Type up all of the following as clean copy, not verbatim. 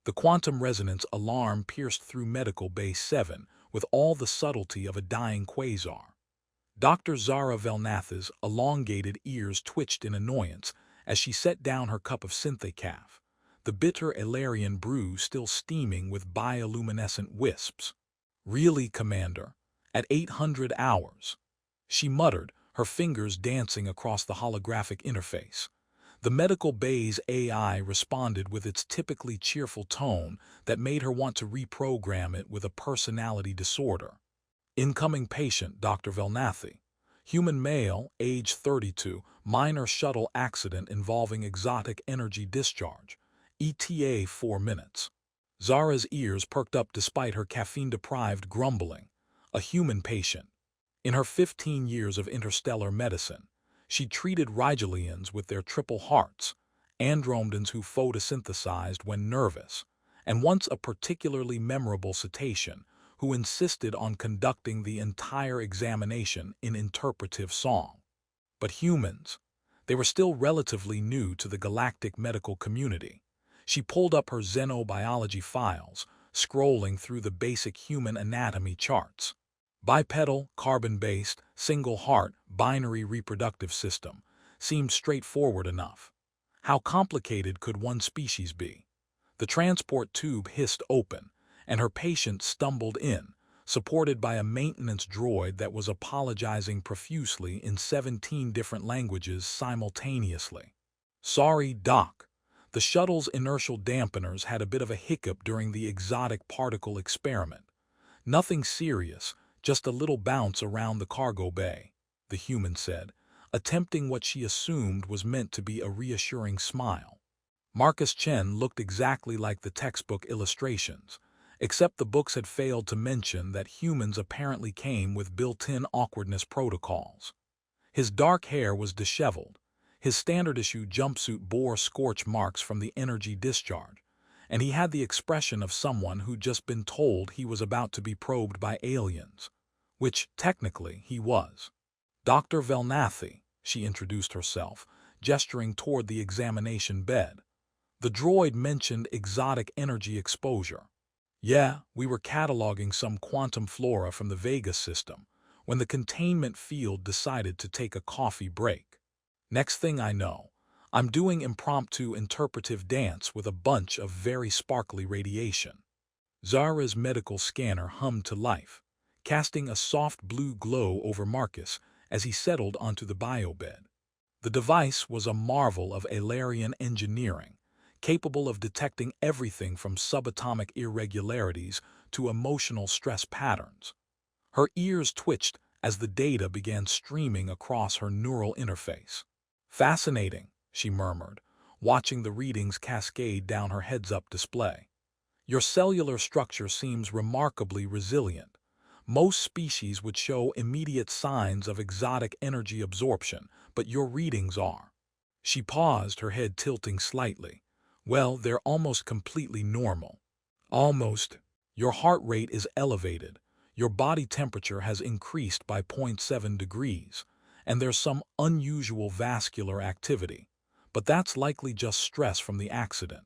The quantum resonance alarm pierced through medical Bay 7 with all the subtlety of a dying quasar. Dr. Zara Vel'nathi's elongated ears twitched in annoyance as she set down her cup of synthecaf, the bitter Aelarian brew still steaming with bioluminescent wisps. "Really, Commander? At 800 hours?" she muttered, her fingers dancing across the holographic interface. The medical bay's AI responded with its typically cheerful tone that made her want to reprogram it with a personality disorder. "Incoming patient, Dr. Vel'nathi. Human male, age 32, minor shuttle accident involving exotic energy discharge. ETA 4 minutes." Zara's ears perked up despite her caffeine-deprived grumbling. A human patient. In her 15 years of interstellar medicine, she treated Rigelians with their triple hearts, andromedans who photosynthesized when nervous, and once a particularly memorable cetacean who insisted on conducting the entire examination in interpretive song. But humans, they were still relatively new to the galactic medical community. She pulled up her xenobiology files, scrolling through the basic human anatomy charts. Bipedal, carbon-based, single-heart, binary reproductive system seemed straightforward enough. How complicated could one species be? The transport tube hissed open, and her patient stumbled in, supported by a maintenance droid that was apologizing profusely in 17 different languages simultaneously. "Sorry, Doc. The shuttle's inertial dampeners had a bit of a hiccup during the exotic particle experiment. Nothing serious, just a little bounce around the cargo bay," the human said, attempting what she assumed was meant to be a reassuring smile. Marcus Chen looked exactly like the textbook illustrations, except the books had failed to mention that humans apparently came with built-in awkwardness protocols. His dark hair was disheveled, his standard-issue jumpsuit bore scorch marks from the energy discharge, and he had the expression of someone who'd just been told he was about to be probed by aliens, which, technically, he was. "Dr. Vel'nathi," she introduced herself, gesturing toward the examination bed. The droid mentioned exotic energy exposure. "Yeah, we were cataloging some quantum flora from the Vega system when the containment field decided to take a coffee break. Next thing I know, I'm doing impromptu interpretive dance with a bunch of very sparkly radiation." Zara's medical scanner hummed to life, casting a soft blue glow over Marcus as he settled onto the biobed. The device was a marvel of Aelarian engineering, capable of detecting everything from subatomic irregularities to emotional stress patterns. Her ears twitched as the data began streaming across her neural interface. "Fascinating," she murmured, watching the readings cascade down her heads-up display. "Your cellular structure seems remarkably resilient. Most species would show immediate signs of exotic energy absorption, but your readings are." She paused, her head tilting slightly. "Well, they're almost completely normal." "Almost. Your heart rate is elevated, your body temperature has increased by 0.7 degrees, and there's some unusual vascular activity, but that's likely just stress from the accident."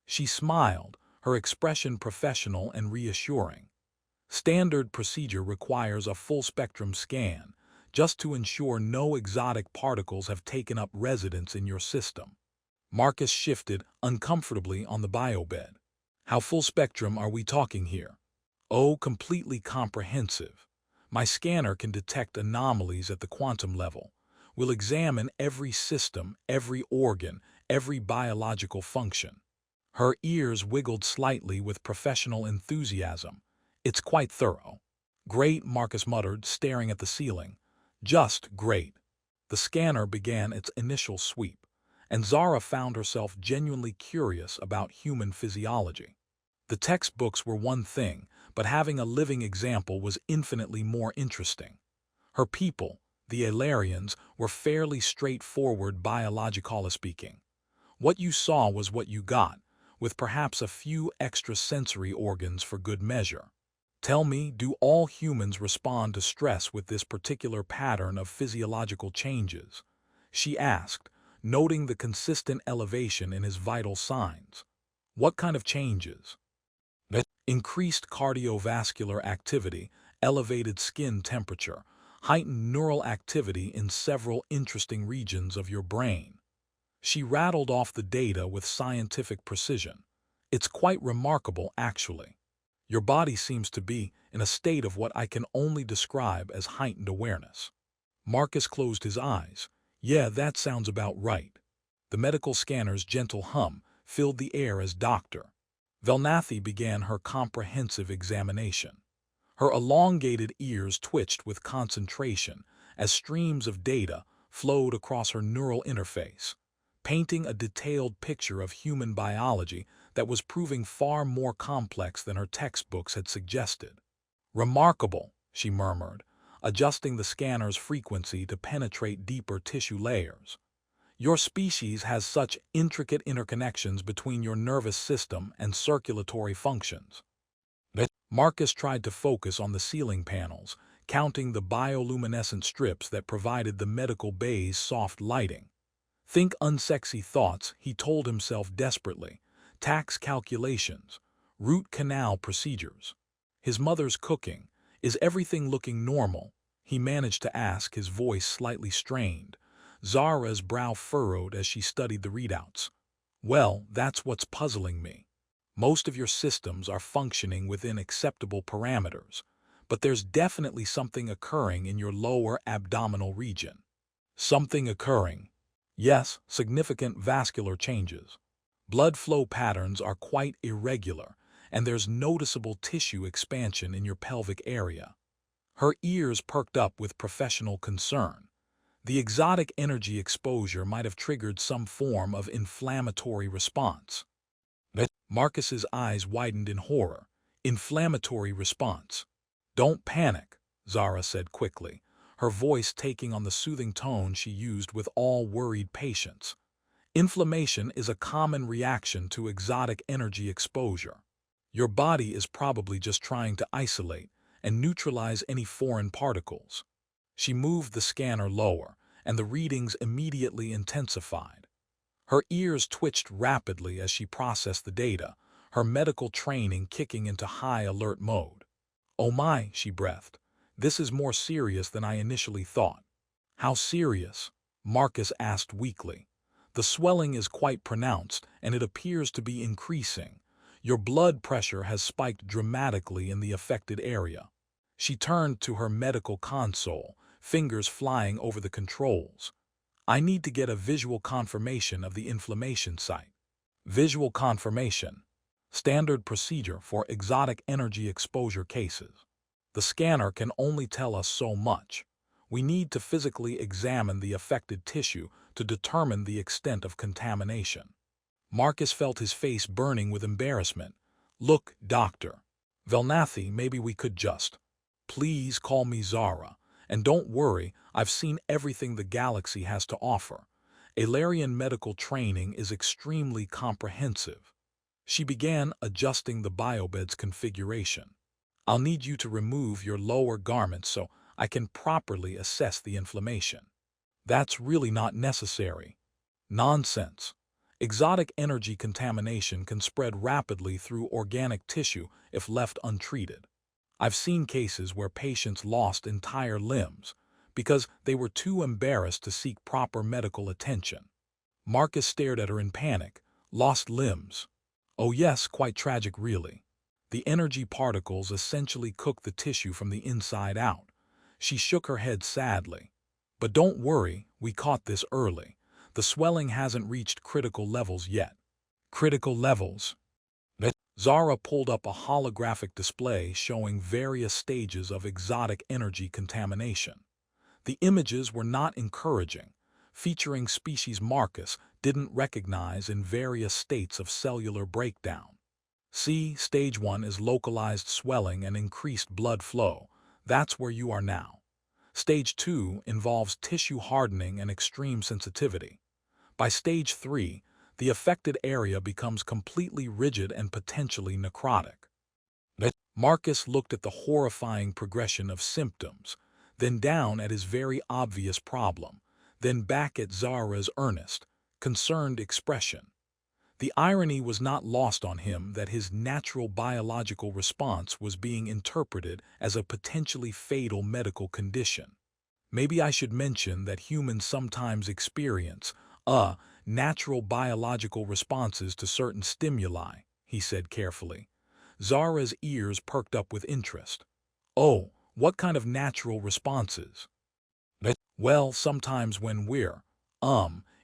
She smiled, her expression professional and reassuring. "Standard procedure requires a full-spectrum scan, just to ensure no exotic particles have taken up residence in your system." Marcus shifted uncomfortably on the biobed. "How full spectrum are we talking here?" "Oh, completely comprehensive. My scanner can detect anomalies at the quantum level. We'll examine every system, every organ, every biological function." Her ears wiggled slightly with professional enthusiasm. "It's quite thorough." "Great," Marcus muttered, staring at the ceiling. "Just great." The scanner began its initial sweep, and Zara found herself genuinely curious about human physiology. The textbooks were one thing, but having a living example was infinitely more interesting. Her people, the Aelarians, were fairly straightforward biologically speaking. What you saw was what you got, with perhaps a few extra sensory organs for good measure. "Tell me, do all humans respond to stress with this particular pattern of physiological changes?" she asked, noting the consistent elevation in his vital signs. What kind of changes? Increased cardiovascular activity, elevated skin temperature, heightened neural activity in several interesting regions of your brain. She rattled off the data with scientific precision. It's quite remarkable, actually. Your body seems to be in a state of what I can only describe as heightened awareness. Marcus closed his eyes. Yeah, that sounds about right. The medical scanner's gentle hum filled the air as Dr. Vel'nathi began her comprehensive examination. Her elongated ears twitched with concentration as streams of data flowed across her neural interface, painting a detailed picture of human biology that was proving far more complex than her textbooks had suggested. Remarkable, she murmured, adjusting the scanner's frequency to penetrate deeper tissue layers. Your species has such intricate interconnections between your nervous system and circulatory functions. Marcus tried to focus on the ceiling panels, counting the bioluminescent strips that provided the medical bay's soft lighting. Think unsexy thoughts, he told himself desperately. Tax calculations, root canal procedures. His mother's cooking. Is everything looking normal? He managed to ask, his voice slightly strained. Zara's brow furrowed as she studied the readouts. Well, that's what's puzzling me. Most of your systems are functioning within acceptable parameters, but there's definitely something occurring in your lower abdominal region. Something occurring. Yes, significant vascular changes. Blood flow patterns are quite irregular, and there's noticeable tissue expansion in your pelvic area. Her ears perked up with professional concern. The exotic energy exposure might have triggered some form of inflammatory response. Marcus's eyes widened in horror. Inflammatory response. Don't panic, Zara said quickly, her voice taking on the soothing tone she used with all worried patients. Inflammation is a common reaction to exotic energy exposure. Your body is probably just trying to isolate and neutralize any foreign particles. She moved the scanner lower, and the readings immediately intensified. Her ears twitched rapidly as she processed the data, her medical training kicking into high alert mode. Oh my, she breathed. This is more serious than I initially thought. How serious? Marcus asked weakly. The swelling is quite pronounced, and it appears to be increasing. Your blood pressure has spiked dramatically in the affected area. She turned to her medical console, fingers flying over the controls. I need to get a visual confirmation of the inflammation site. Visual confirmation. Standard procedure for exotic energy exposure cases. The scanner can only tell us so much. We need to physically examine the affected tissue to determine the extent of contamination. Marcus felt his face burning with embarrassment. Look, Dr. Vel'nathi, maybe we could just. Please call me Zara. And don't worry, I've seen everything the galaxy has to offer. Aelarian medical training is extremely comprehensive. She began adjusting the biobed's configuration. I'll need you to remove your lower garments so I can properly assess the inflammation. That's really not necessary. Nonsense. Exotic energy contamination can spread rapidly through organic tissue if left untreated. I've seen cases where patients lost entire limbs because they were too embarrassed to seek proper medical attention. Marcus stared at her in panic. Lost limbs. Oh yes, quite tragic really. The energy particles essentially cook the tissue from the inside out. She shook her head sadly. But don't worry, we caught this early. The swelling hasn't reached critical levels yet. Critical levels. Zara pulled up a holographic display showing various stages of exotic energy contamination. The images were not encouraging, featuring species Marcus didn't recognize in various states of cellular breakdown. See, stage 1 is localized swelling and increased blood flow. That's where you are now. Stage 2 involves tissue hardening and extreme sensitivity. By stage 3, the affected area becomes completely rigid and potentially necrotic. Marcus looked at the horrifying progression of symptoms, then down at his very obvious problem, then back at Zara's earnest, concerned expression. The irony was not lost on him that his natural biological response was being interpreted as a potentially fatal medical condition. Maybe I should mention that humans sometimes experience natural biological responses to certain stimuli, he said carefully. Zara's ears perked up with interest. Oh, what kind of natural responses? Well, sometimes when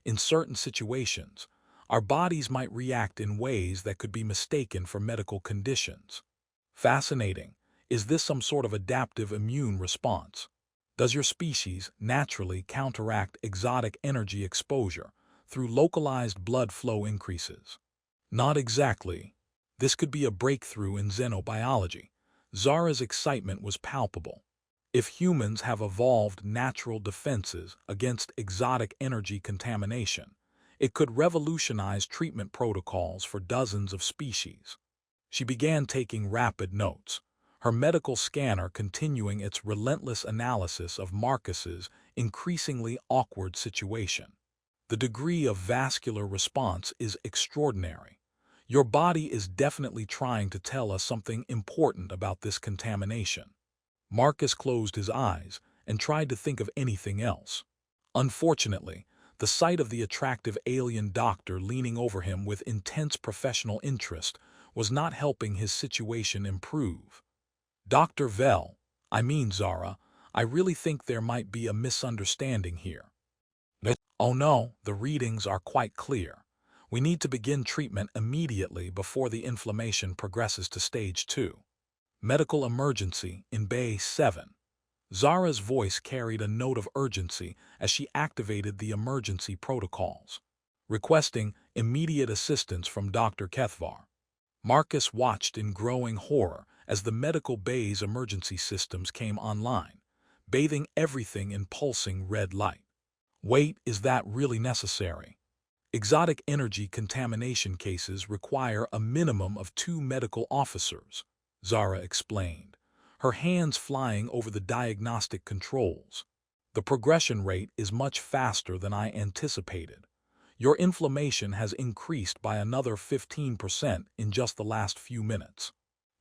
in certain situations, our bodies might react in ways that could be mistaken for medical conditions. Fascinating. Is this some sort of adaptive immune response? Does your species naturally counteract exotic energy exposure through localized blood flow increases? Not exactly. This could be a breakthrough in xenobiology. Zara's excitement was palpable. If humans have evolved natural defenses against exotic energy contamination, it could revolutionize treatment protocols for dozens of species. She began taking rapid notes, her medical scanner continuing its relentless analysis of Marcus's increasingly awkward situation. The degree of vascular response is extraordinary. Your body is definitely trying to tell us something important about this contamination. Marcus closed his eyes and tried to think of anything else. Unfortunately, the sight of the attractive alien doctor leaning over him with intense professional interest was not helping his situation improve. Dr. Zara, I really think there might be a misunderstanding here. Oh no, the readings are quite clear. We need to begin treatment immediately before the inflammation progresses to stage 2. Medical emergency in Bay 7. Zara's voice carried a note of urgency as she activated the emergency protocols, requesting immediate assistance from Dr. Kethvar. Marcus watched in growing horror as the medical bay's emergency systems came online, bathing everything in pulsing red light. Wait, is that really necessary? Exotic energy contamination cases require a minimum of 2 medical officers, Zara explained, her hands flying over the diagnostic controls. The progression rate is much faster than I anticipated. Your inflammation has increased by another 15% in just the last few minutes.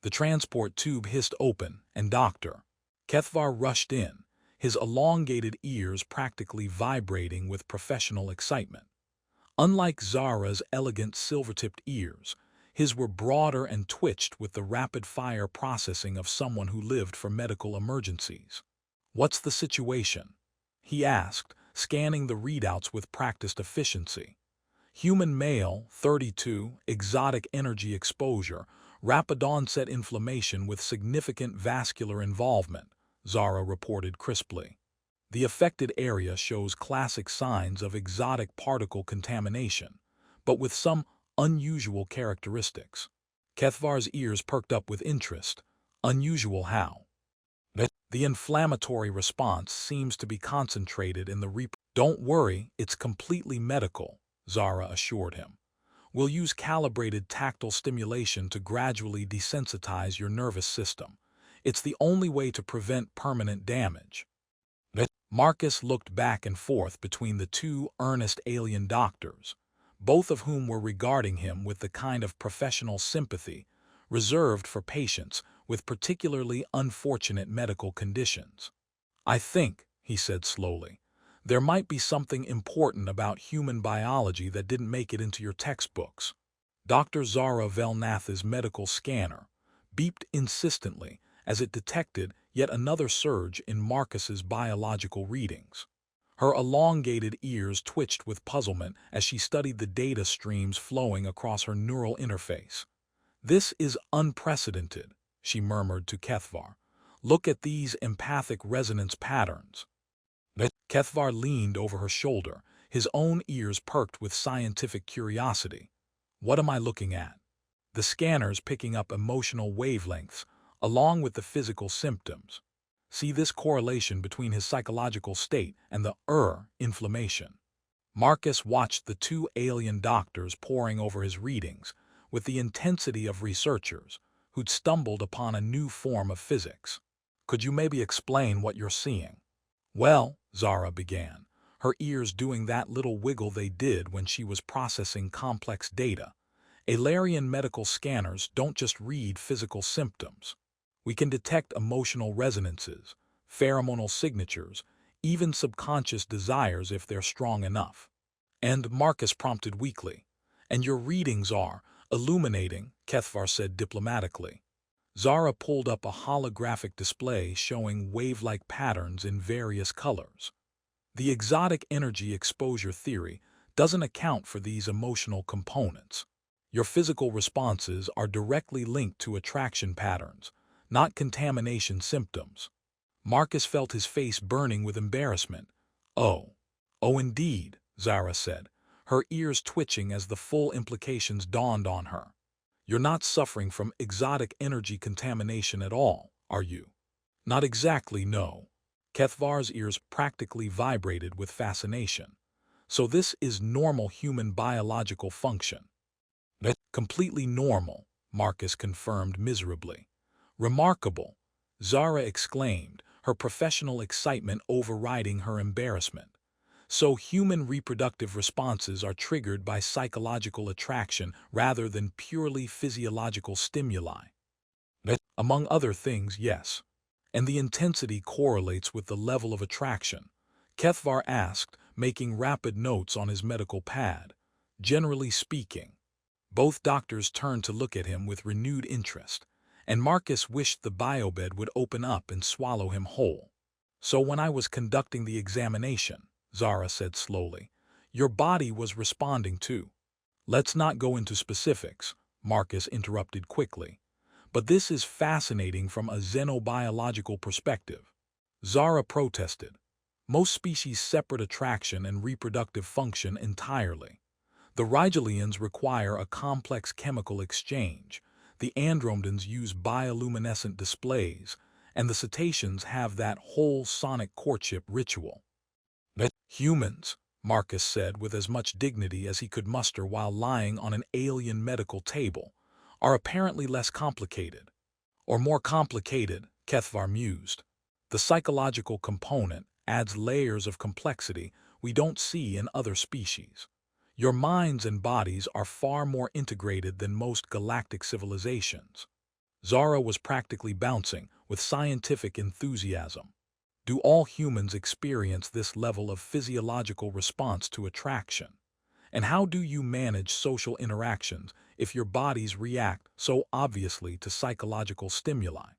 The transport tube hissed open, and Dr. Kethvar rushed in, his elongated ears practically vibrating with professional excitement. Unlike Zara's elegant silver-tipped ears, his were broader and twitched with the rapid-fire processing of someone who lived for medical emergencies. "What's the situation?" he asked, scanning the readouts with practiced efficiency. "Human male, 32, exotic energy exposure, rapid onset inflammation with significant vascular involvement," Zara reported crisply. The affected area shows classic signs of exotic particle contamination, but with some unusual characteristics. Kethvar's ears perked up with interest. Unusual how? The inflammatory response seems to be concentrated in the Don't worry, it's completely medical, Zara assured him. We'll use calibrated tactile stimulation to gradually desensitize your nervous system. It's the only way to prevent permanent damage. Marcus looked back and forth between the 2 earnest alien doctors, both of whom were regarding him with the kind of professional sympathy reserved for patients with particularly unfortunate medical conditions. "I think," he said slowly, "there might be something important about human biology that didn't make it into your textbooks." Dr. Zara Vel'nathi's medical scanner beeped insistently as it detected yet another surge in Marcus's biological readings. Her elongated ears twitched with puzzlement as she studied the data streams flowing across her neural interface. "This is unprecedented," she murmured to Kethvar. "Look at these empathic resonance patterns." Kethvar leaned over her shoulder, his own ears perked with scientific curiosity. "What am I looking at?" "The scanner's picking up emotional wavelengths, along with the physical symptoms. See this correlation between his psychological state and the inflammation." Marcus watched the 2 alien doctors poring over his readings with the intensity of researchers who'd stumbled upon a new form of physics. "Could you maybe explain what you're seeing?" "Well," Zara began, her ears doing that little wiggle they did when she was processing complex data. Aelarian medical scanners don't just read physical symptoms. We can detect emotional resonances, pheromonal signatures, even subconscious desires if they're strong enough. And Marcus prompted weakly. And your readings are illuminating, Kethvar said diplomatically. Zara pulled up a holographic display showing wave-like patterns in various colors. The exotic energy exposure theory doesn't account for these emotional components. Your physical responses are directly linked to attraction patterns, not contamination symptoms. Marcus felt his face burning with embarrassment. Oh. Oh indeed, Zara said, her ears twitching as the full implications dawned on her. You're not suffering from exotic energy contamination at all, are you? Not exactly, no. Kethvar's ears practically vibrated with fascination. So this is normal human biological function. Completely normal, Marcus confirmed miserably. Remarkable, Zara exclaimed, her professional excitement overriding her embarrassment. So human reproductive responses are triggered by psychological attraction rather than purely physiological stimuli. Among other things, yes. And the intensity correlates with the level of attraction. Kethvar asked, making rapid notes on his medical pad. Generally speaking. Both doctors turned to look at him with renewed interest, and Marcus wished the biobed would open up and swallow him whole. So when I was conducting the examination, Zara said slowly, your body was responding too. Let's not go into specifics, Marcus interrupted quickly. But this is fascinating from a xenobiological perspective. Zara protested. Most species separate attraction and reproductive function entirely. The Rigelians require a complex chemical exchange, the Andromedans use bioluminescent displays, and the cetaceans have that whole sonic courtship ritual. Humans, Marcus said with as much dignity as he could muster while lying on an alien medical table, are apparently less complicated. Or more complicated, Kethvar mused. The psychological component adds layers of complexity we don't see in other species. Your minds and bodies are far more integrated than most galactic civilizations. Zara was practically bouncing with scientific enthusiasm. Do all humans experience this level of physiological response to attraction? And how do you manage social interactions if your bodies react so obviously to psychological stimuli?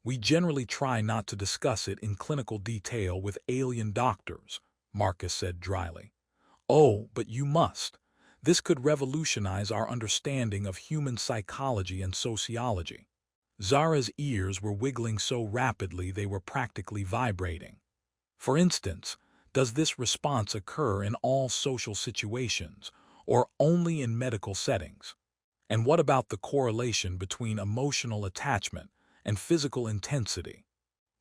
We generally try not to discuss it in clinical detail with alien doctors, Marcus said dryly. Oh, but you must. This could revolutionize our understanding of human psychology and sociology. Zara's ears were wiggling so rapidly they were practically vibrating. For instance, does this response occur in all social situations, or only in medical settings? And what about the correlation between emotional attachment and physical intensity?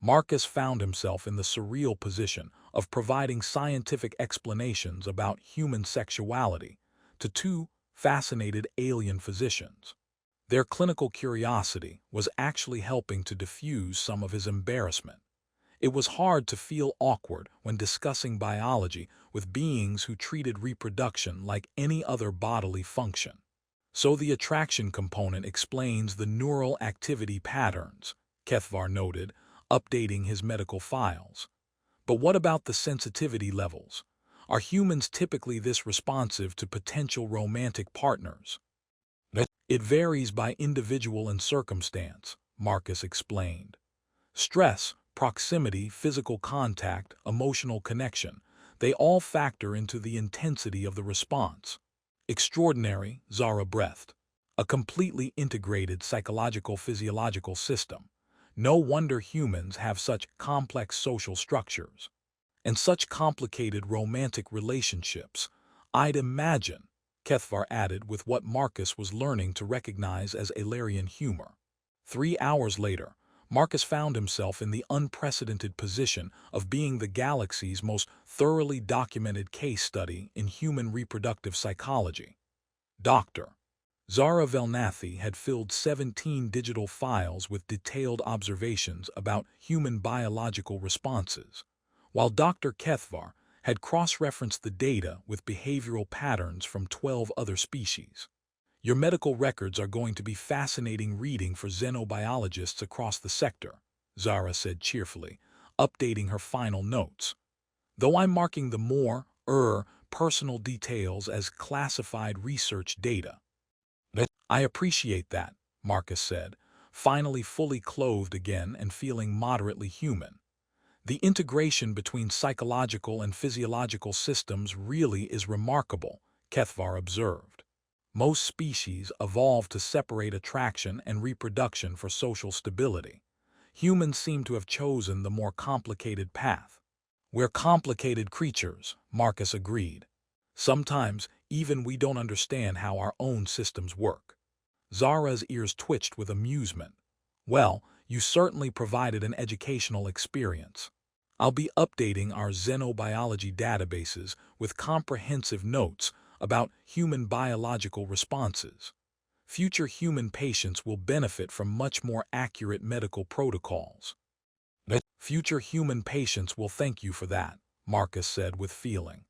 Marcus found himself in the surreal position of providing scientific explanations about human sexuality to two fascinated alien physicians. Their clinical curiosity was actually helping to diffuse some of his embarrassment. It was hard to feel awkward when discussing biology with beings who treated reproduction like any other bodily function. So the attraction component explains the neural activity patterns, Kethvar noted, updating his medical files. But what about the sensitivity levels? Are humans typically this responsive to potential romantic partners? It varies by individual and circumstance, Marcus explained. Stress, proximity, physical contact, emotional connection, they all factor into the intensity of the response. Extraordinary, Zara breathed. A completely integrated psychological-physiological system. No wonder humans have such complex social structures. And such complicated romantic relationships. I'd imagine, Kethvar added with what Marcus was learning to recognize as Aelarian humor. 3 hours later, Marcus found himself in the unprecedented position of being the galaxy's most thoroughly documented case study in human reproductive psychology. Dr. Zara Vel'nathi had filled 17 digital files with detailed observations about human biological responses, while Dr. Kethvar had cross-referenced the data with behavioral patterns from 12 other species. Your medical records are going to be fascinating reading for xenobiologists across the sector, Zara said cheerfully, updating her final notes. Though I'm marking the more, personal details as classified research data. I appreciate that, Marcus said, finally fully clothed again and feeling moderately human. The integration between psychological and physiological systems really is remarkable, Kethvar observed. Most species evolved to separate attraction and reproduction for social stability. Humans seem to have chosen the more complicated path. We're complicated creatures, Marcus agreed. Sometimes, even we don't understand how our own systems work. Zara's ears twitched with amusement. Well, you certainly provided an educational experience. I'll be updating our xenobiology databases with comprehensive notes about human biological responses. Future human patients will benefit from much more accurate medical protocols. Future human patients will thank you for that, Marcus said with feeling.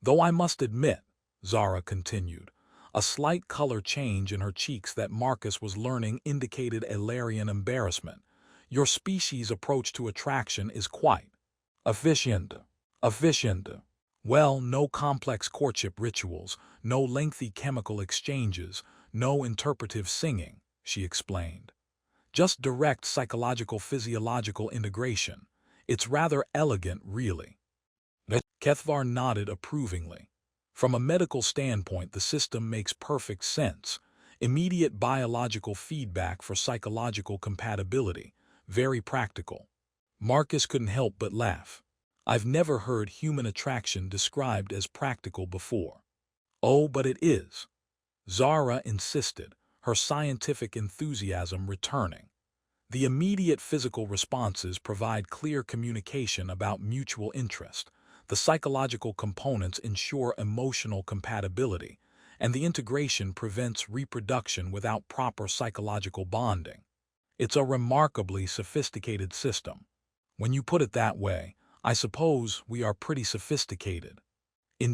Though I must admit, Zara continued, a slight color change in her cheeks that Marcus was learning indicated Aelarian embarrassment. Your species' approach to attraction is quite efficient. Efficient. Well, no complex courtship rituals, no lengthy chemical exchanges, no interpretive singing, she explained. Just direct psychological-physiological integration. It's rather elegant, really. Kethvar nodded approvingly. From a medical standpoint, the system makes perfect sense. Immediate biological feedback for psychological compatibility. Very practical. Marcus couldn't help but laugh. I've never heard human attraction described as practical before. Oh, but it is. Zara insisted, her scientific enthusiasm returning. The immediate physical responses provide clear communication about mutual interest. The psychological components ensure emotional compatibility, and the integration prevents reproduction without proper psychological bonding. It's a remarkably sophisticated system. When you put it that way, I suppose we are pretty sophisticated.